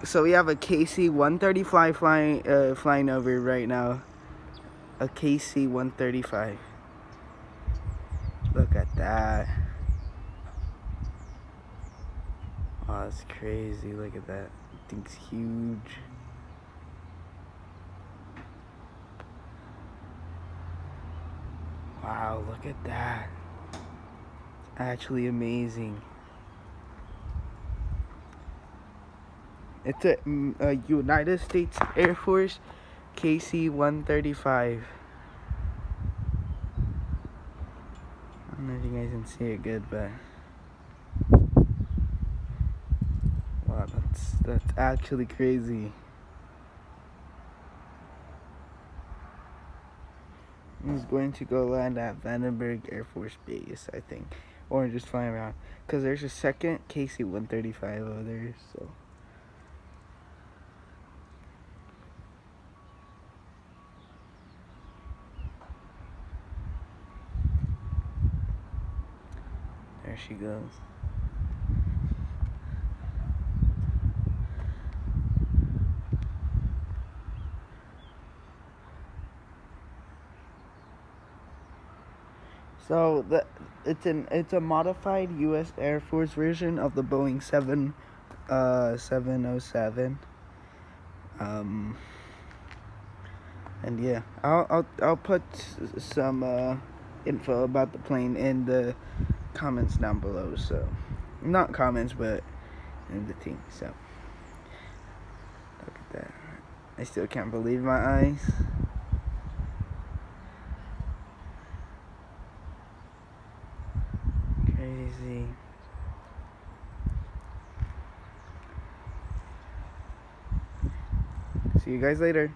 So we have a KC-135 flying over right now. A KC-135. Look at that. Oh, that's crazy. Look at that. Thing's huge. Wow, look at that. It's actually amazing. It's a United States Air Force KC-135. I don't know if you guys can see it good, but wow, that's actually crazy. He's going to go land at Vandenberg Air Force Base, I think, or just flying around, because there's a second KC-135 over there. So there she goes. So it's a modified U.S. Air Force version of the Boeing 707. And yeah, I'll put some info about the plane in the comments down below. So not comments, but in the thing. So look at that. I still can't believe my eyes. Crazy. See you guys later.